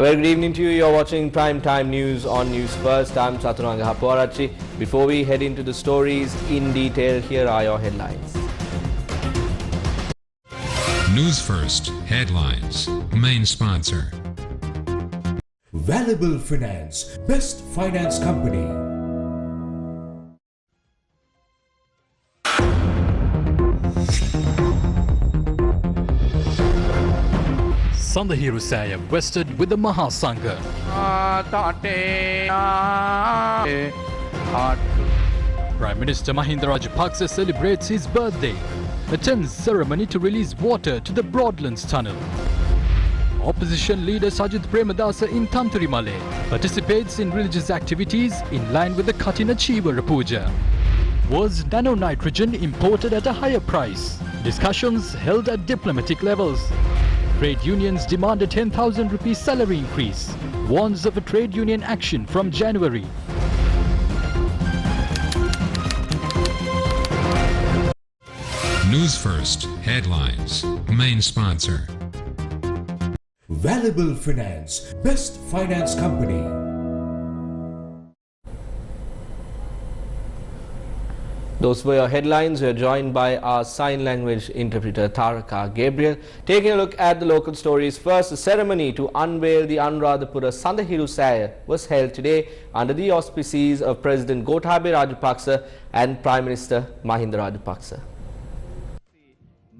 A very good evening to you. You're watching Prime Time News on News First. I'm Saturanga Hapuarachi. Before we head into the stories in detail, here are your headlines. News First headlines. Main sponsor. Valuable Finance, best finance company. Sandhiru Saya vested with the Mahasangha. Prime Minister Mahindra Rajapaksa celebrates his birthday. Attends ceremony to release water to the Broadlands Tunnel. Opposition leader Sajith Premadasa in Tanturimale participates in religious activities in line with the Katina Chivara Puja. Was nano nitrogen imported at a higher price? Discussions held at diplomatic levels. Trade unions demand a 10,000 rupee salary increase. Warns of a trade union action from January. News First headlines. Main sponsor. Valuable Finance, best finance company. Those were your headlines. We are joined by our sign language interpreter Taraka Gabriel. Taking a look at the local stories first, the ceremony to unveil the Anuradhapura Sandhiru Saya was held today under the auspices of President Gotabaya Rajapaksa and Prime Minister Mahindra Rajapaksa.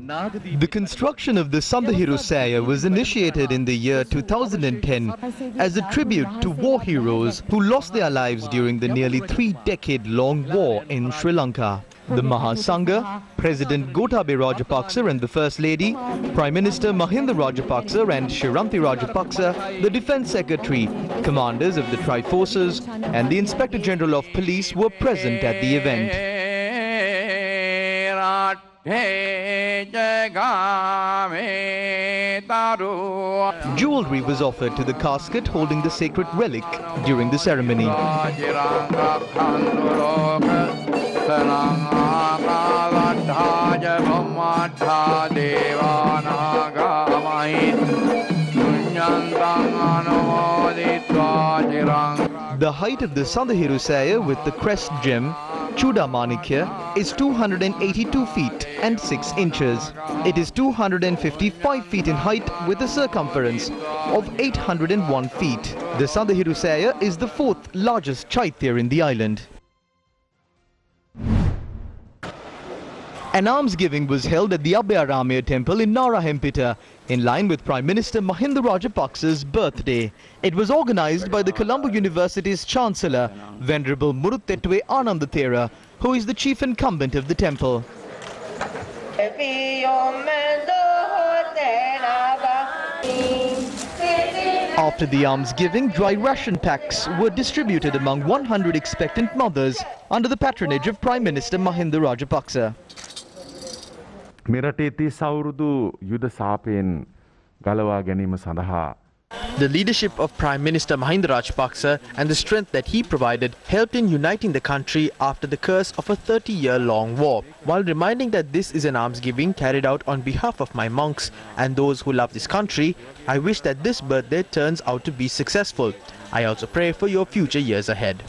The construction of the Sandhiru Saya was initiated in the year 2010 as a tribute to war heroes who lost their lives during the nearly 3-decade-long war in Sri Lanka. The Mahasangha, President Gotabaya Rajapaksa and the First Lady, Prime Minister Mahindra Rajapaksa and Shiranti Rajapaksa, the Defence Secretary, commanders of the Tri-Forces and the Inspector General of Police were present at the event. Jewelry was offered to the casket holding the sacred relic during the ceremony. The height of the Sandhiru Saya with the crest gem Chudamanikya is 282 feet and 6 inches. It is 255 feet in height with a circumference of 801 feet. The Sandhiru Saya is the 4th largest chaitya in the island. An almsgiving was held at the Abhayaramaya temple in Narahempita in line with Prime Minister Mahindra Rajapaksa's birthday. It was organized by the Colombo University's Chancellor, Venerable Muruttetwe Anandathera, who is the chief incumbent of the temple. After the almsgiving, dry ration packs were distributed among 100 expectant mothers under the patronage of Prime Minister Mahindra Rajapaksa. The leadership of Prime Minister Mahindra Rajapaksa and the strength that he provided helped in uniting the country after the curse of a 30-year-long war. While reminding that this is an almsgiving carried out on behalf of my monks and those who love this country, I wish that this birthday turns out to be successful. I also pray for your future years ahead.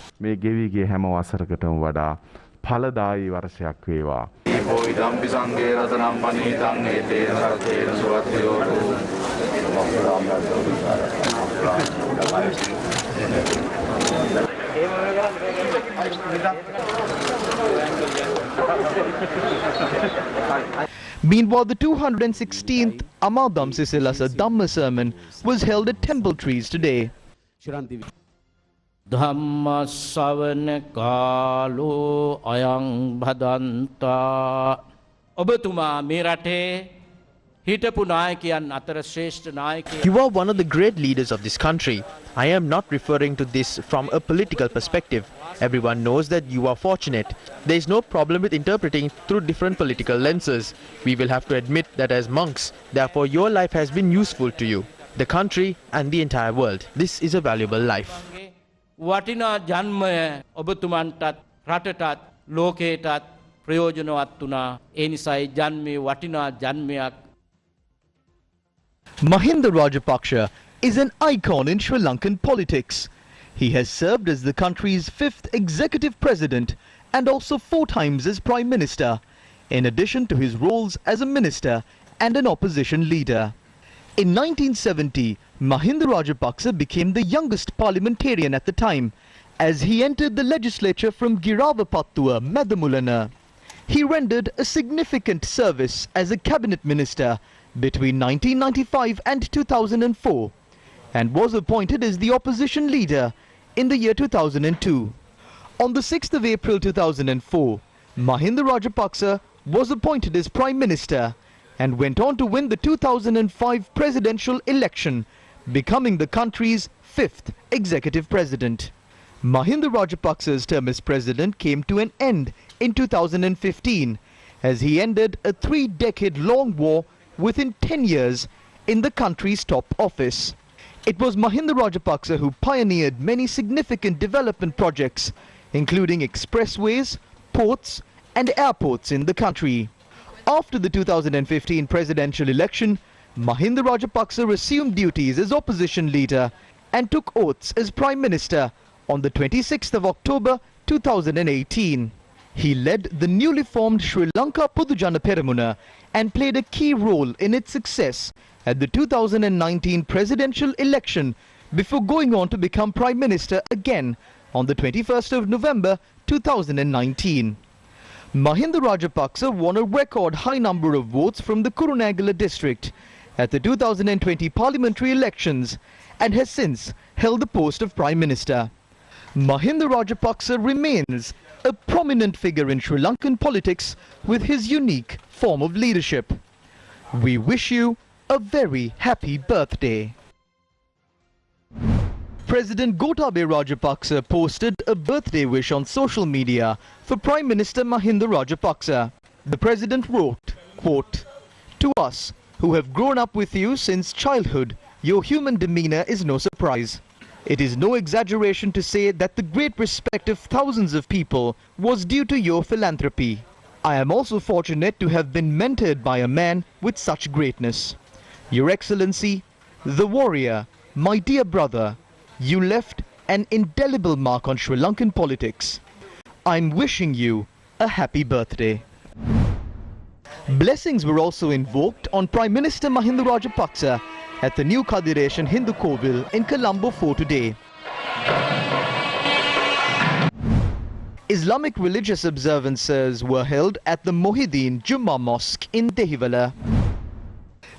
Meanwhile, the 216th Amadam Sisilasa Dhamma sermon was held at Temple Trees today. Dhamma savana kalo ayang bhadanta. Obatuma mirate. You are one of the great leaders of this country. I am not referring to this from a political perspective. Everyone knows that you are fortunate. There is no problem with interpreting through different political lenses. We will have to admit that as monks, therefore your life has been useful to you, the country and the entire world. This is a valuable life. Watina janmaya obatumanttat ratatat loketat ප්‍රයෝජනවත් වුණා. ඒ නිසායි ජන්මේ වටිනා ජන්මයක්. Mahindra Rajapaksa is an icon in Sri Lankan politics. He has served as the country's 5th executive president and also 4 times as Prime Minister, in addition to his roles as a minister and an opposition leader. In 1970, Mahindra Rajapaksa became the youngest parliamentarian at the time, as he entered the legislature from Giravapattua, Medamulana. He rendered a significant service as a cabinet minister between 1995 and 2004 and was appointed as the opposition leader in the year 2002. On the 6th of April 2004, Mahindra Rajapaksa was appointed as Prime Minister and went on to win the 2005 presidential election, becoming the country's 5th executive president. Mahindra Rajapaksa's term as president came to an end in 2015 as he ended a 3-decade-long war within 10 years in the country's top office. It was Mahindra Rajapaksa who pioneered many significant development projects, including expressways, ports and airports in the country. After the 2015 presidential election, Mahindra Rajapaksa assumed duties as opposition leader and took oaths as Prime Minister on the 26th of October 2018. He led the newly formed Sri Lanka Pudujana Peramuna and played a key role in its success at the 2019 presidential election before going on to become Prime Minister again on the 21st of November 2019. Mahindra Rajapaksa won a record high number of votes from the Kurunegala district at the 2020 parliamentary elections and has since held the post of Prime Minister. Mahindra Rajapaksa remains a prominent figure in Sri Lankan politics with his unique form of leadership. We wish you a very happy birthday. President Gotabaya Rajapaksa posted a birthday wish on social media for Prime Minister Mahindra Rajapaksa. The president wrote, quote, "To us who have grown up with you since childhood, your human demeanor is no surprise. It is no exaggeration to say that the great respect of thousands of people was due to your philanthropy. I am also fortunate to have been mentored by a man with such greatness. Your Excellency, the warrior, my dear brother, you left an indelible mark on Sri Lankan politics. I'm wishing you a happy birthday." Blessings were also invoked on Prime Minister Mahindra Rajapaksa at the new Kadireshan Hindu Kovil in Colombo Fort today. Islamic religious observances were held at the Mohideen Jummah Mosque in Dehiwala.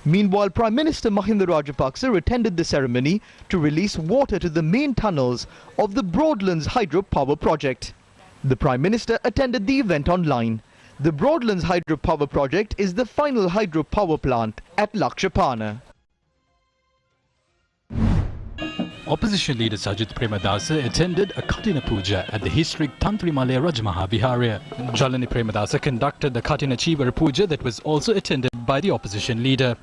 Meanwhile, Prime Minister Mahindra Rajapaksa attended the ceremony to release water to the main tunnels of the Broadlands hydropower project. The Prime Minister attended the event online. The Broadlands hydropower project is the final hydropower plant at Lakshapana. Opposition leader Sajith Premadasa attended a Katina Puja at the historic Tantrimalaya Rajamaha Viharya. Jalani Premadasa conducted the Katina Chivar Puja that was also attended by the opposition leader.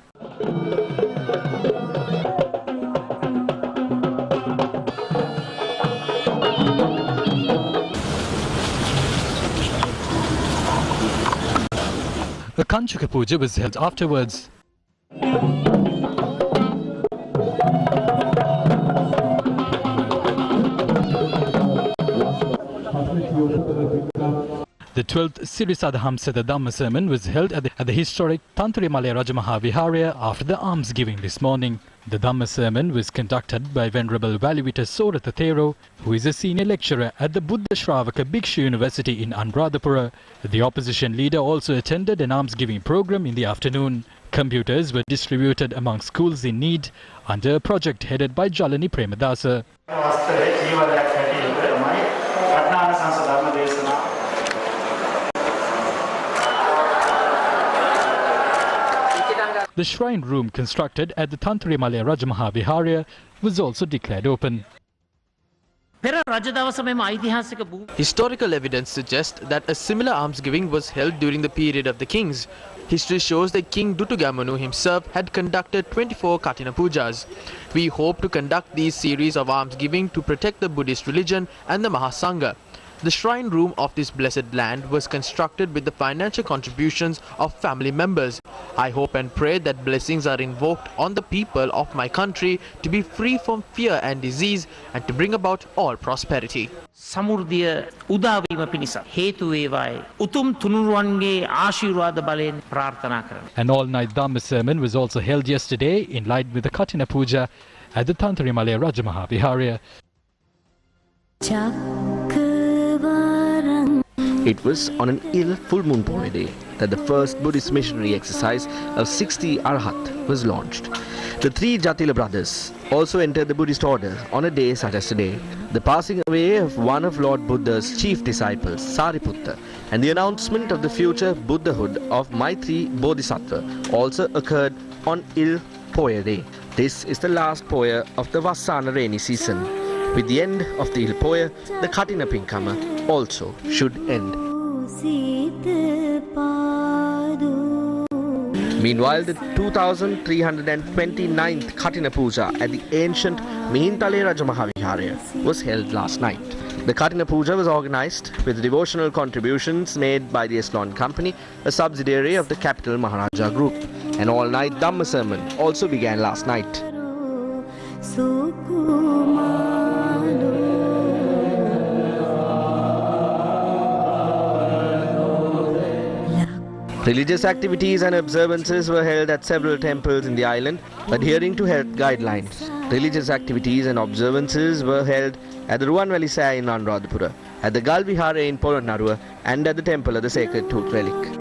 A Kanchaka Puja was held afterwards. The 12th Sirisadhamsada Dhamma sermon was held at the historic Tantrimalaya Rajamaha Viharya after the alms giving this morning. The Dhamma sermon was conducted by Venerable Valivita Soratha Thero, who is a senior lecturer at the Buddha Shravaka Bhikshu University in Anuradhapura. The opposition leader also attended an alms giving program in the afternoon. Computers were distributed among schools in need under a project headed by Jalani Premadasa. The shrine room constructed at the Tantrimalaya Rajamaha Viharya was also declared open. Historical evidence suggests that a similar almsgiving was held during the period of the kings. History shows that King Dutugamanu himself had conducted 24 Katina Pujas. We hope to conduct these series of almsgiving to protect the Buddhist religion and the Mahasangha. The shrine room of this blessed land was constructed with the financial contributions of family members. I hope and pray that blessings are invoked on the people of my country to be free from fear and disease and to bring about all prosperity. සමෘද්ධිය උදාවීම පිණිස හේතු වේවායි උතුම් තුනුරුවන්ගේ ආශිර්වාද බලයෙන් ප්‍රාර්ථනා කරමි. An all-night Dhamma sermon was also held yesterday in line with the Katina Puja at the Tantarimale Rajamaha Viharya. It was on an ill full moon Poya day that the first Buddhist missionary exercise of 60 Arhat was launched. The three Jatila brothers also entered the Buddhist order on a day such as today. The passing away of one of Lord Buddha's chief disciples, Sariputta, and the announcement of the future Buddhahood of Maitri Bodhisattva also occurred on ill Poya day. This is the last Poya of the Vassana rainy season. With the end of the ill Poya, the Katina Pinkama also should end. Meanwhile, the 2329th Katina Puja at the ancient Mahindra Rajapaksa Viharya was held last night. The Katina Puja was organized with devotional contributions made by the Ceylon company, a subsidiary of the Capital Maharaja Group. An all-night Dhamma sermon also began last night. Religious activities and observances were held at several temples in the island, adhering to health guidelines. Religious activities and observances were held at the Ruwanwali Saya in Anuradhapura, at the Gal Vihara in Polonnaruwa, and at the Temple of the Sacred Tooth Relic.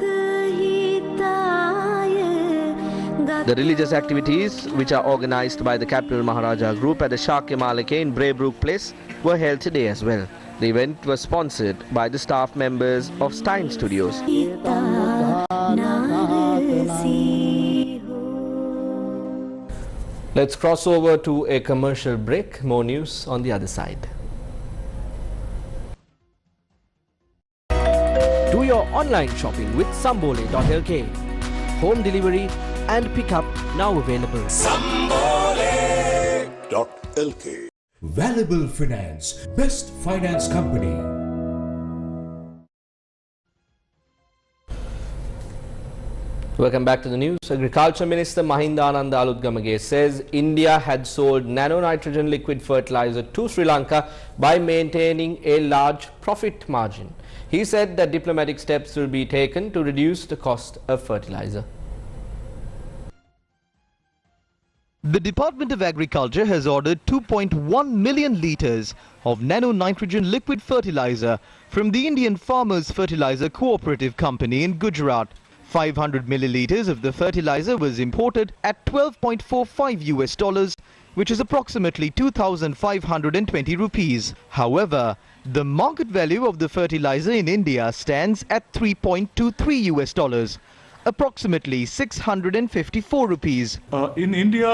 The religious activities, which are organized by the Capital Maharaja Group at the Shakya Malake in Braybrook Place, were held today as well. The event was sponsored by the staff members of Stein Studios. Let's cross over to a commercial break. More news on the other side. Do your online shopping with Sambole.lk. Home delivery and pickup now available. Sambole.lk. Valuable Finance, best finance company. Welcome back to the news. Agriculture Minister Mahindra Rajapaksa says India had sold nano-nitrogen liquid fertilizer to Sri Lanka by maintaining a large profit margin. He said that diplomatic steps will be taken to reduce the cost of fertilizer. The Department of Agriculture has ordered 2.1 million litres of nano-nitrogen liquid fertilizer from the Indian Farmers Fertilizer Cooperative Company in Gujarat. 500 millilitres of the fertilizer was imported at $12.45, which is approximately 2,520 rupees. However, the market value of the fertilizer in India stands at $3.23, approximately 654 rupees. In India,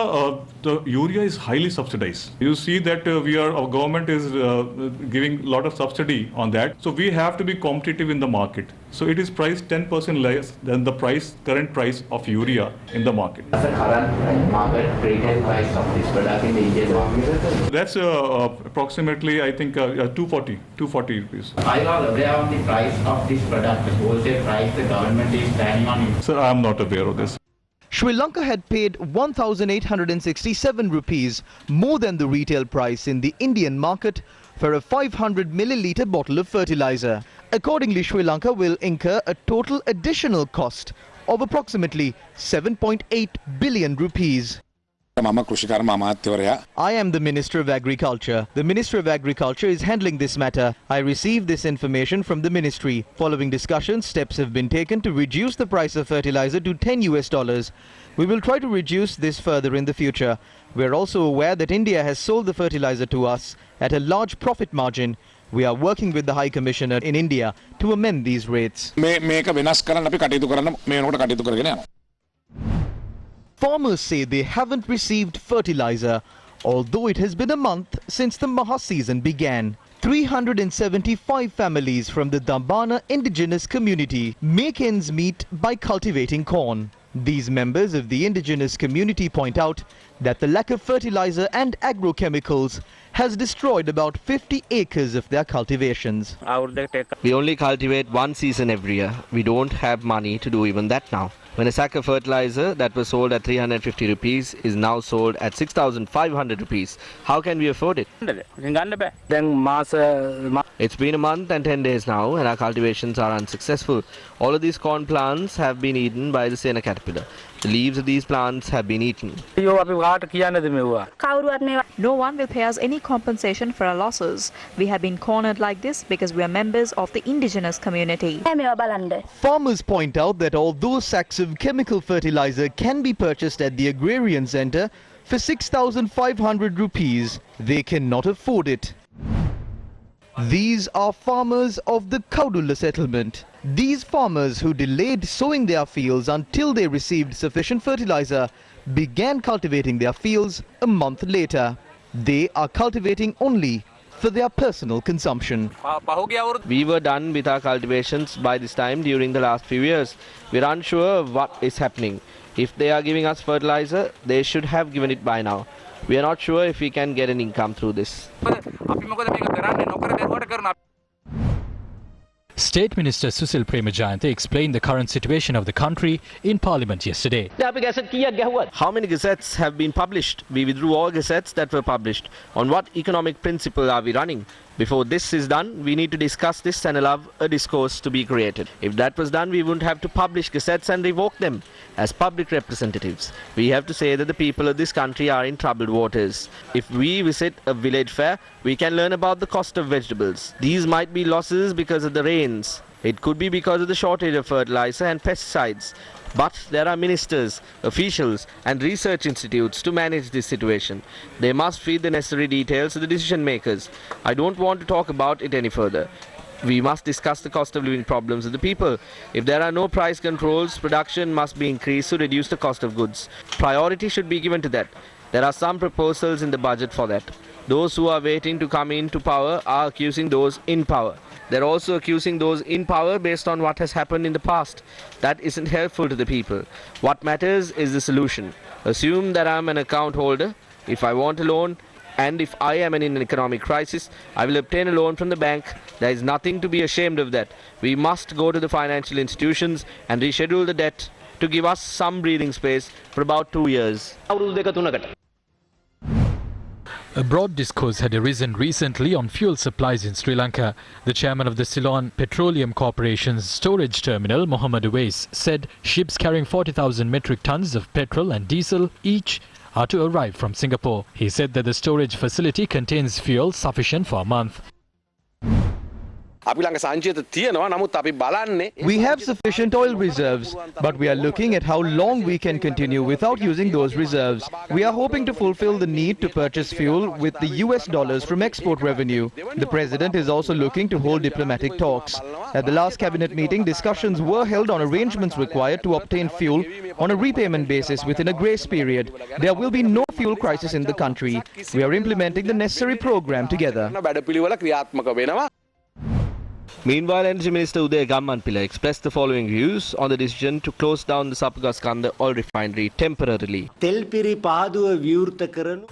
the urea is highly subsidized. You see that our government is giving a lot of subsidy on that. So we have to be competitive in the market. So it is priced 10% less than the current price of urea in the market. What's the current market retail price of this product in the Indian market? That's approximately, I think, 240 rupees. Are you all aware of the price of this product, the wholesale price the government is planning on it? Sir, I am not aware of this. Sri Lanka had paid 1,867 rupees, more than the retail price in the Indian market, for a 500 milliliter bottle of fertilizer. Accordingly, Sri Lanka will incur a total additional cost of approximately 7.8 billion rupees. I am the Minister of Agriculture. The Minister of Agriculture is handling this matter. I received this information from the ministry. Following discussions, steps have been taken to reduce the price of fertilizer to $10. We will try to reduce this further in the future. We are also aware that India has sold the fertilizer to us at a large profit margin. We are working with the High Commissioner in India to amend these rates. Farmers say they haven't received fertilizer, although it has been a month since the Maha season began. 375 families from the Dambana indigenous community make ends meet by cultivating corn. These members of the indigenous community point out that the lack of fertilizer and agrochemicals has destroyed about 50 acres of their cultivations. We only cultivate one season every year. We don't have money to do even that now. When a sack of fertilizer that was sold at 350 rupees is now sold at 6,500 rupees, how can we afford it? It's been a month and 10 days now and our cultivations are unsuccessful. All of these corn plants have been eaten by the Sena caterpillar. The leaves of these plants have been eaten. No one will pay us any compensation for our losses. We have been cornered like this because we are members of the indigenous community. Farmers point out that although sacks of chemical fertilizer can be purchased at the agrarian centre for 6,500 rupees, they cannot afford it. These are farmers of the Kaudulla settlement. These farmers who delayed sowing their fields until they received sufficient fertilizer began cultivating their fields a month later. They are cultivating only for their personal consumption. We were done with our cultivations by this time during the last few years. We are unsure of what is happening. If they are giving us fertilizer, they should have given it by now. We are not sure if we can get an income through this. State Minister Susil Premajayantha explained the current situation of the country in Parliament yesterday. How many gazettes have been published? We withdrew all gazettes that were published. On what economic principle are we running? Before this is done, we need to discuss this and allow a discourse to be created. If that was done, we wouldn't have to publish gazettes and revoke them. As public representatives, we have to say that the people of this country are in troubled waters. If we visit a village fair, we can learn about the cost of vegetables. These might be losses because of the rains. It could be because of the shortage of fertilizer and pesticides. But there are ministers, officials and research institutes to manage this situation. They must feed the necessary details to the decision makers. I don't want to talk about it any further. We must discuss the cost of living problems of the people. If there are no price controls, production must be increased to reduce the cost of goods. Priority should be given to that. There are some proposals in the budget for that. Those who are waiting to come into power are accusing those in power. They're also accusing those in power based on what has happened in the past. That isn't helpful to the people. What matters is the solution. Assume that I'm an account holder. If I want a loan and if I am in an economic crisis, I will obtain a loan from the bank. There is nothing to be ashamed of that. We must go to the financial institutions and reschedule the debt to give us some breathing space for about 2 years. A broad discourse had arisen recently on fuel supplies in Sri Lanka. The chairman of the Ceylon Petroleum Corporation's storage terminal, Mohammad Uwais, said ships carrying 40,000 metric tons of petrol and diesel each are to arrive from Singapore. He said that the storage facility contains fuel sufficient for a month. We have sufficient oil reserves, but we are looking at how long we can continue without using those reserves. We are hoping to fulfill the need to purchase fuel with the US dollars from export revenue. The President is also looking to hold diplomatic talks. At the last cabinet meeting, discussions were held on arrangements required to obtain fuel on a repayment basis within a grace period. There will be no fuel crisis in the country. We are implementing the necessary program together. Meanwhile, Energy Minister Udaya Gammanpilla expressed the following views on the decision to close down the Sapagaskanda oil refinery temporarily.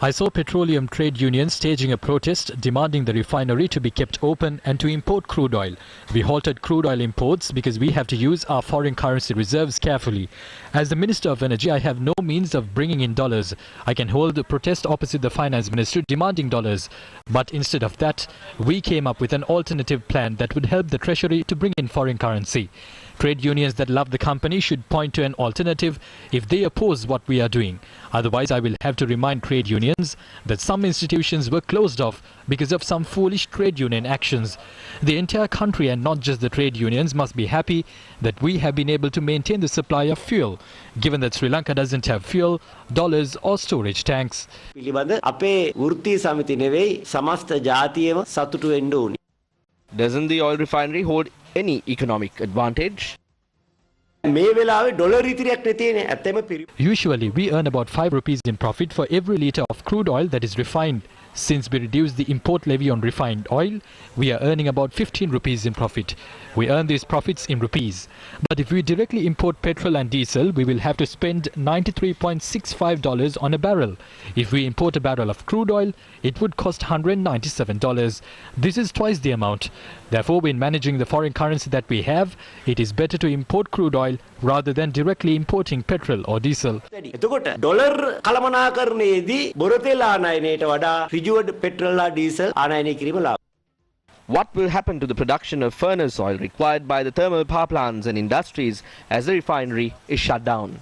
I saw petroleum trade unions staging a protest demanding the refinery to be kept open and to import crude oil. We halted crude oil imports because we have to use our foreign currency reserves carefully. As the Minister of Energy, I have no means of bringing in dollars. I can hold a protest opposite the Finance Ministry demanding dollars. But instead of that, we came up with an alternative plan that would help the Treasury to bring in foreign currency. Trade unions that love the company should point to an alternative if they oppose what we are doing. Otherwise, I will have to remind trade unions that some institutions were closed off because of some foolish trade union actions. The entire country and not just the trade unions must be happy that we have been able to maintain the supply of fuel, given that Sri Lanka doesn't have fuel, dollars or storage tanks. Doesn't the oil refinery hold any economic advantage? Usually, we earn about 5 rupees in profit for every litre of crude oil that is refined. Since we reduced the import levy on refined oil, we are earning about 15 rupees in profit. We earn these profits in rupees. But if we directly import petrol and diesel, we will have to spend $93.65 on a barrel. If we import a barrel of crude oil, it would cost $197. This is twice the amount. Therefore, when managing the foreign currency that we have, it is better to import crude oil rather than directly importing petrol or diesel. Dollar කළමනාකරණයේදී බොරතෙල් ආනයනයට වඩා ඍජුව petrol හා diesel ආනයනය කිරීම ලාභ. What will happen to the production of furnace oil required by the thermal power plants and industries as the refinery is shut down?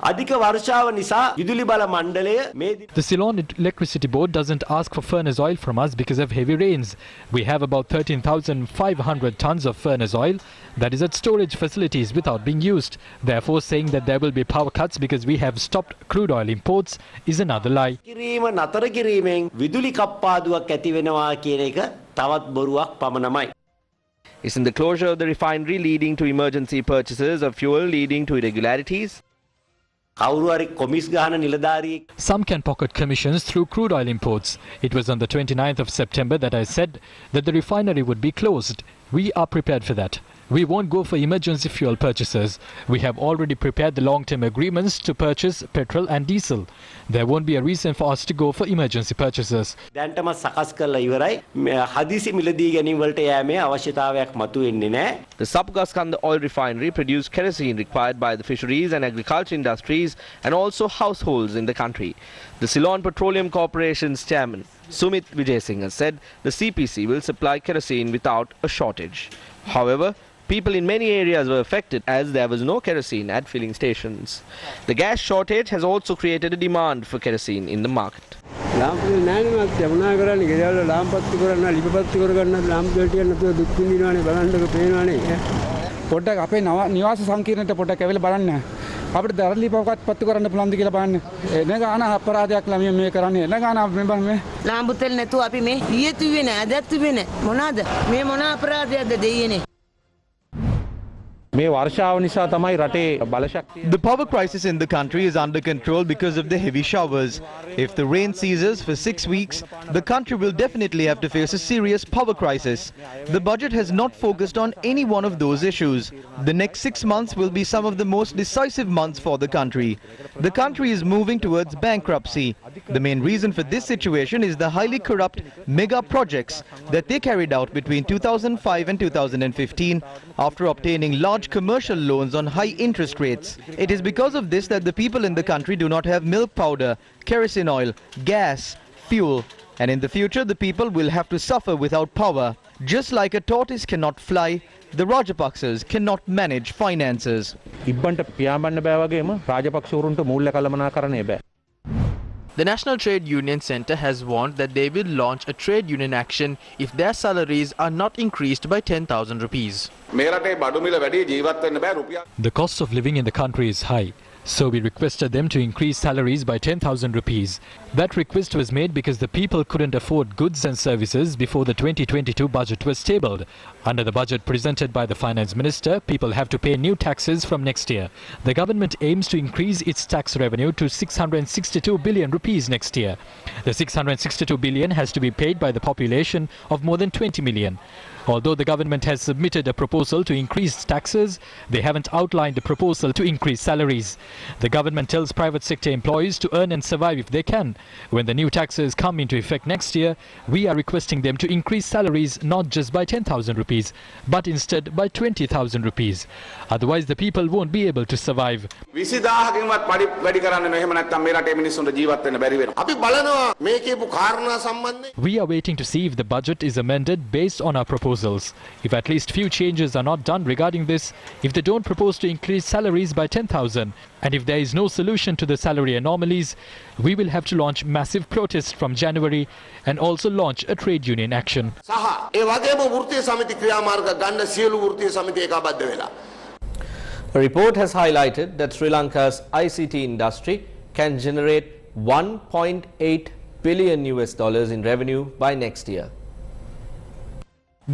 අධික වර්ෂාව නිසා විදුලි බල මණ්ඩලය මේ The Ceylon Electricity Board doesn't ask for furnace oil from us because of heavy rains. We have about 13,500 tons of furnace oil that is at storage facilities without being used. Therefore, saying that there will be power cuts because we have stopped crude oil imports is another lie. කිරීම නතර කිරීමෙන් විදුලි කප්පාදුවක් ඇති වෙනවා කියන එක තවත් බොරුවක් පමණමයි. Isn't the closure of the refinery leading to emergency purchases of fuel leading to irregularities? Some can pocket commissions through crude oil imports. It was on the 29th of September that I said that the refinery would be closed. We are prepared for that. We won't go for emergency fuel purchases. We have already prepared the long-term agreements to purchase petrol and diesel. There won't be a reason for us to go for emergency purchases. දැන්ටම සකස් කරලා ඉවරයි. හදිසි මිලදී ගැනීම වලට යෑමේ අවශ්‍යතාවයක් මතුවෙන්නේ නැහැ. The Sabgaskanda oil refinery produced kerosene required by the fisheries and agriculture industries and also households in the country. The Ceylon Petroleum Corporation's chairman, Sumit Vijayasinghe, said the CPC will supply kerosene without a shortage. However, people in many areas were affected as there was no kerosene at filling stations. The gas shortage has also created a demand for kerosene in the market. අපිට දරලි පවකත් පත්තු කරන්න පුළුවන්ද කියලා බලන්න. එන ගාන අපරාධයක් ළමිය මේ කරන්නේ. එන ගාන අපි මේ ලාම්බුතෙල් නැතුව අපි මේ ඊයේ තිබුවේ නැහැ අදත් තිබුවේ නැහැ. මොනවාද? මේ මොන අපරාධයක්ද දෙයියනේ? The power crisis in the country is under control because of the heavy showers. If the rain ceases for 6 weeks, the country will definitely have to face a serious power crisis. The budget has not focused on any one of those issues. The next 6 months will be some of the most decisive months for the country. The country is moving towards bankruptcy. The main reason for this situation is the highly corrupt mega projects that they carried out between 2005 and 2015 after obtaining large commercial loans on high interest rates. It is because of this that the people in the country do not have milk powder, kerosene oil, gas, fuel, and in the future the people will have to suffer without power. Just like a tortoise cannot fly, the Rajapaksas cannot manage finances. The National Trade Union Centre has warned that they will launch a trade union action if their salaries are not increased by 10,000 rupees. The cost of living in the country is high, so we requested them to increase salaries by 10,000 rupees. That request was made because the people couldn't afford goods and services before the 2022 budget was tabled. Under the budget presented by the Finance Minister, people have to pay new taxes from next year. The government aims to increase its tax revenue to 662 billion rupees next year. The 662 billion has to be paid by the population of more than 20 million. Although the government has submitted a proposal to increase taxes, they haven't outlined a proposal to increase salaries. The government tells private sector employees to earn and survive if they can. When the new taxes come into effect next year, we are requesting them to increase salaries not just by 10,000 rupees, but instead by 20,000 rupees. Otherwise, the people won't be able to survive. We are waiting to see if the budget is amended based on our proposals. If at least few changes are not done regarding this, if they don't propose to increase salaries by 10,000, and if there is no solution to the salary anomalies, we will have to launch massive protests from January and also launch a trade union action. A report has highlighted that Sri Lanka's ICT industry can generate $1.8 billion in revenue by next year.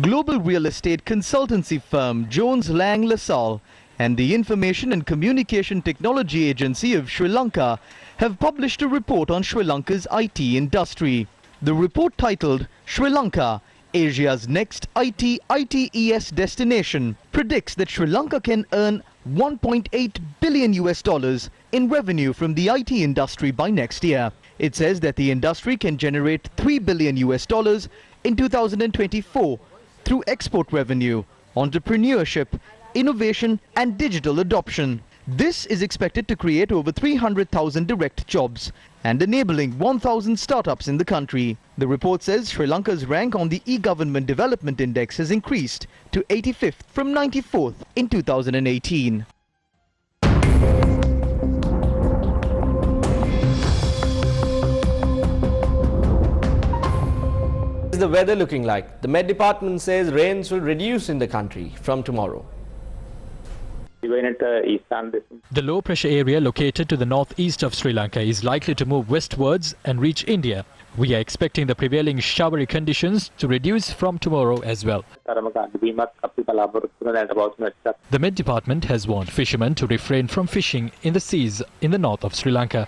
Global real estate consultancy firm Jones Lang LaSalle and the Information and Communication Technology Agency of Sri Lanka have published a report on Sri Lanka's IT industry. The report, titled Sri Lanka, Asia's next ITES destination, predicts that Sri Lanka can earn $1.8 billion in revenue from the IT industry by next year. It says that the industry can generate $3 billion in 2024 through export revenue, entrepreneurship, innovation and digital adoption. This is expected to create over 300,000 direct jobs and enabling 1,000 startups in the country. The report says Sri Lanka's rank on the e-Government Development Index has increased to 85th from 94th in 2018. What is the weather looking like? The Met Department says rains will reduce in the country from tomorrow. The low pressure area located to the northeast of Sri Lanka is likely to move westwards and reach India. We are expecting the prevailing showery conditions to reduce from tomorrow as well. The Met Department has warned fishermen to refrain from fishing in the seas in the north of Sri Lanka.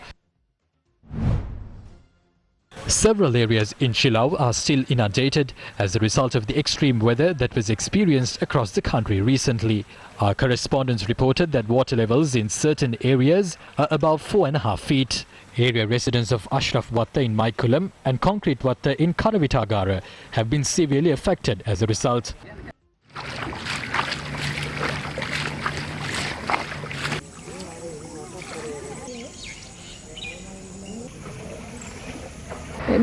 Several areas in Ceylon are still inundated as a result of the extreme weather that was experienced across the country recently. Our correspondents reported that water levels in certain areas are above 4.5 feet. Area residents of Ashraf Watta in Maikulam and Concrete Watta in Karavitagara have been severely affected as a result.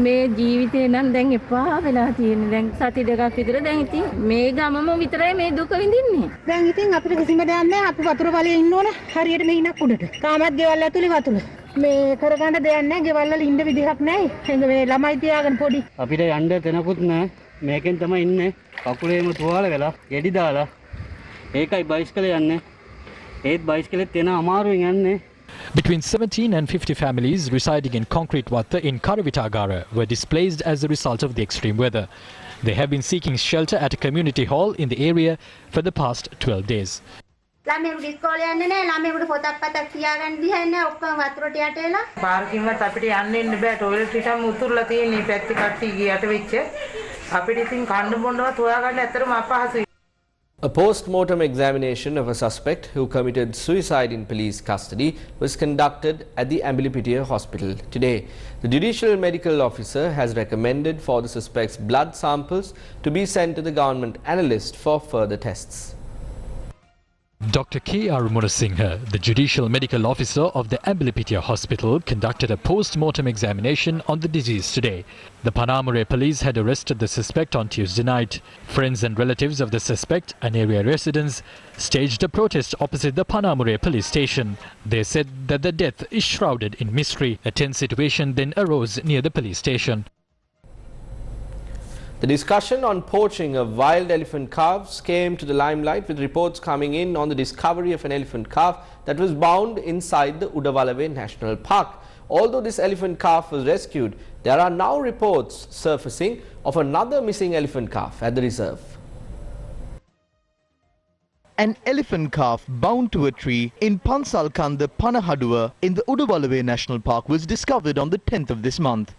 මේ ජීවිතේ නම් දැන් එපා වෙලා තියෙන්නේ. දැන් සති දෙකක් විතර දැන් ඉතින් මේ ගමම විතරයි මේ දුක විඳින්නේ. දැන් ඉතින් අපිට කිසිම දෙයක් නැහැ. අපි වතුර බලේ ඉන්න ඕන. හරියට මෙහිණක් උඩට. තාමත් ගෙවල් ඇතුලේ වතුර. මේ කරගන්න දෙයක් නැහැ. ගෙවල් වල ඉන්න විදිහක් නැහැ. මේ ළමයි තියාගෙන පොඩි. අපිට යන්න තැනකුත් නැහැ. මේකෙන් තමයි ඉන්නේ. කකුලේම තුවාල වෙලා ගෙඩි දාලා. ඒකයි බයිස්කලේ යන්නේ. ඒත් බයිස්කලෙත් එන අමාරුවෙන් යන්නේ. Between 17 and 50 families residing in Concrete Watta in Karavitagara were displaced as a result of the extreme weather. They have been seeking shelter at a community hall in the area for the past 12 days. ළමයෙකුට ඉස්කෝලේ යන්නේ නැහැ ළමයෙකුට පොතක් පතක් තියාගන්න දිහන්නේ නැහැ ඔක්කොම වතුරට යට වෙලා පාර්කින්වත් අපිට යන්න ඉන්න බෑ ටොයිලට් එකම උතුරලා තියෙන පැත්තේ කට්ටිය ගියට වෙච්ච අපිට ඉතින් කන්න බොන්නවත් හොයාගන්න ඇත්තටම අපහසුයි. A post-mortem examination of a suspect who committed suicide in police custody was conducted at the Ambilipitia hospital today. The judicial medical officer has recommended for the suspect's blood samples to be sent to the government analyst for further tests. Dr. K.R. Munasinghe, the judicial medical officer of the Ambilipitia hospital, conducted a post-mortem examination on the deceased today. The Panamure police had arrested the suspect on Tuesday night. Friends and relatives of the suspect and area residents staged a protest opposite the Panamure police station. They said that the death is shrouded in mystery. A tense situation then arose near the police station. The discussion on poaching of wild elephant calves came to the limelight with reports coming in on the discovery of an elephant calf that was bound inside the Udawalawe National Park. Although this elephant calf was rescued, there are now reports surfacing of another missing elephant calf at the reserve. An elephant calf bound to a tree in Pansalkanda Panahaduwa in the Udawalawe National Park was discovered on the 10th of this month.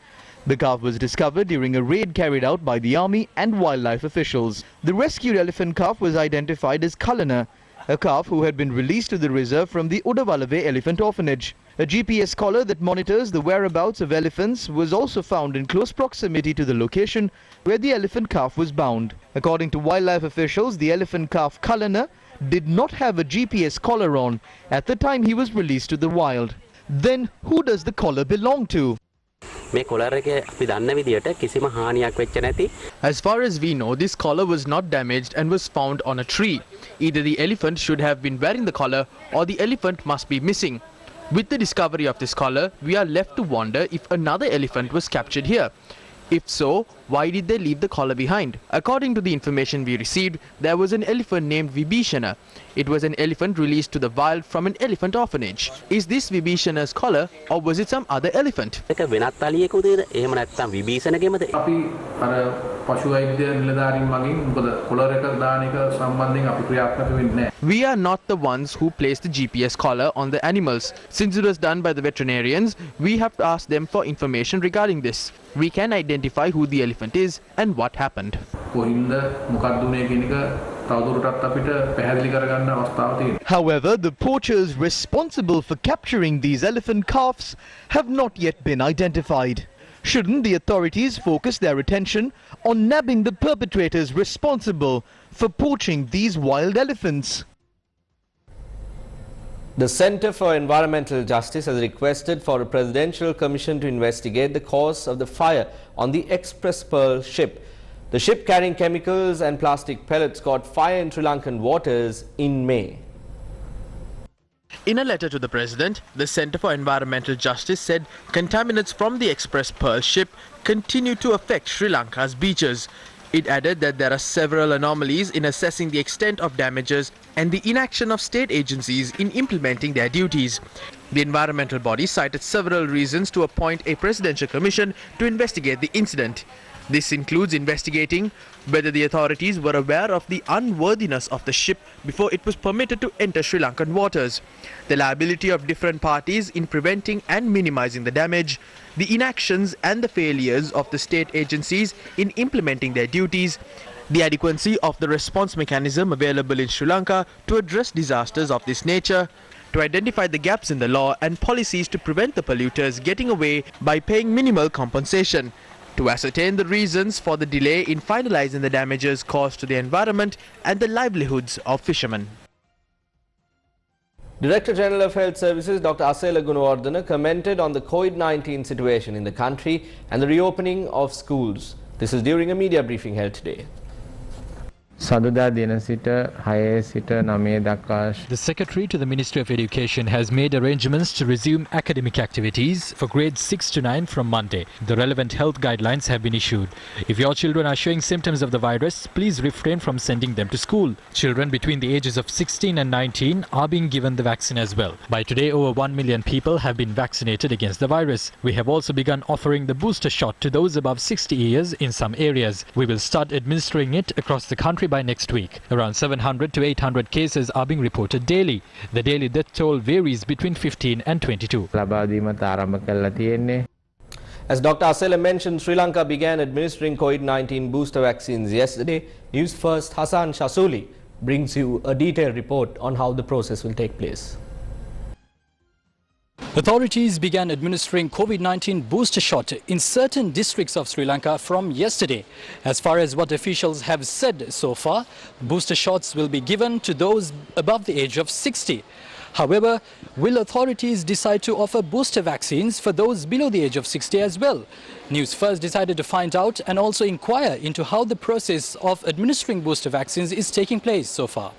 The calf was discovered during a raid carried out by the army and wildlife officials. The rescued elephant calf was identified as Kalana, a calf who had been released to the reserve from the Udawalawe Elephant Orphanage. A GPS collar that monitors the whereabouts of elephants was also found in close proximity to the location where the elephant calf was bound. According to wildlife officials, the elephant calf Kalana did not have a GPS collar on at the time he was released to the wild. Then who does the collar belong to? As far as we know, this collar was not damaged and was found on a tree. Either the elephant should have been wearing the collar or the elephant must be missing. With the discovery of this collar, we are left to wonder if another elephant was captured here. If so, why did they leave the collar behind? According to the information we received, there was an elephant named Vibhishana. It was an elephant released to the wild from an elephant orphanage. Is this Vibhishana's collar or was it some other elephant? We are not the ones who placed the GPS collar on the animals. Since it was done by the veterinarians, we have to ask them for information regarding this. We can identify who the elephant is and what happened. However, the poachers responsible for capturing these elephant calves have not yet been identified. Shouldn't the authorities focus their attention on nabbing the perpetrators responsible for poaching these wild elephants? The Centre for Environmental Justice has requested for a presidential commission to investigate the cause of the fire on the Express Pearl ship. The ship carrying chemicals and plastic pellets caught fire in Sri Lankan waters in May. In a letter to the President, the Centre for Environmental Justice said contaminants from the Express Pearl ship continue to affect Sri Lanka's beaches. It added that there are several anomalies in assessing the extent of damages and the inaction of state agencies in implementing their duties. The environmental body cited several reasons to appoint a presidential commission to investigate the incident. This includes investigating whether the authorities were aware of the unworthiness of the ship before it was permitted to enter Sri Lankan waters, the liability of different parties in preventing and minimizing the damage, the inactions and the failures of the state agencies in implementing their duties, the adequacy of the response mechanism available in Sri Lanka to address disasters of this nature, to identify the gaps in the law and policies to prevent the polluters getting away by paying minimal compensation, to ascertain the reasons for the delay in finalizing the damages caused to the environment and the livelihoods of fishermen. Director General of Health Services Dr. Asela Gunawardena commented on the COVID-19 situation in the country and the reopening of schools. This is during a media briefing held today. The Secretary to the Ministry of Education has made arrangements to resume academic activities for grades 6 to 9 from Monday. The relevant health guidelines have been issued. If your children are showing symptoms of the virus, please refrain from sending them to school. Children between the ages of 16 and 19 are being given the vaccine as well. By today, over 1 million people have been vaccinated against the virus. We have also begun offering the booster shot to those above 60 years in some areas. We will start administering it across the country by next week. Around 700 to 800 cases are being reported daily. The daily death toll varies between 15 and 22. As Dr. Asela mentioned, Sri Lanka began administering COVID-19 booster vaccines yesterday. News First Hassan Shasuli brings you a detailed report on how the process will take place. Authorities began administering COVID-19 booster shot in certain districts of Sri Lanka from yesterday. As far as what officials have said so far, booster shots will be given to those above the age of 60. However, will authorities decide to offer booster vaccines for those below the age of 60 as well? News First decided to find out and also inquire into how the process of administering booster vaccines is taking place so far.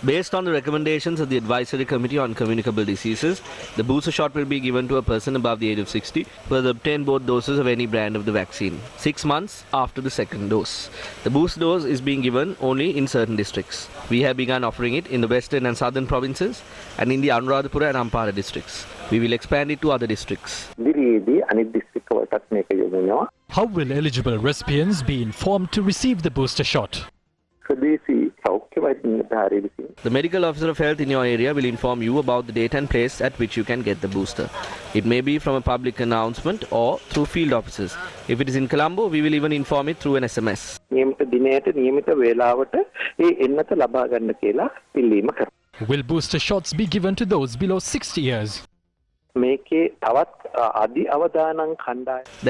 Based on the recommendations of the Advisory Committee on Communicable Diseases, the booster shot will be given to a person above the age of 60 who has obtained both doses of any brand of the vaccine 6 months after the second dose. The booster dose is being given only in certain districts. We have begun offering it in the western and southern provinces and in the Anuradhapura and Ampara districts. We will expand it to other districts. How will eligible recipients be informed to receive the booster shot? The medical officer of health in your area will inform you about the date and place at which you can get the booster. It may be from a public announcement or through field offices. If it is in Colombo, we will even inform it through an SMS. Will booster shots be given to those below 60 years? There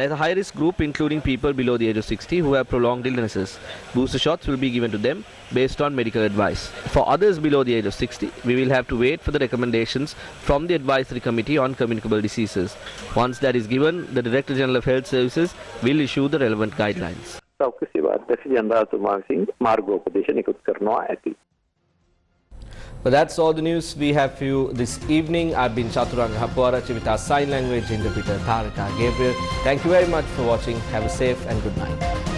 is a high-risk group including people below the age of 60 who have prolonged illnesses. Booster shots will be given to them based on medical advice. For others below the age of 60, we will have to wait for the recommendations from the Advisory Committee on Communicable Diseases. Once that is given, the Director General of Health Services will issue the relevant guidelines. But that's all the news we have for you this evening. I've been Chaturanga Hapwarachi with our sign language interpreter Taraka Gabriel. Thank you very much for watching. Have a safe and good night.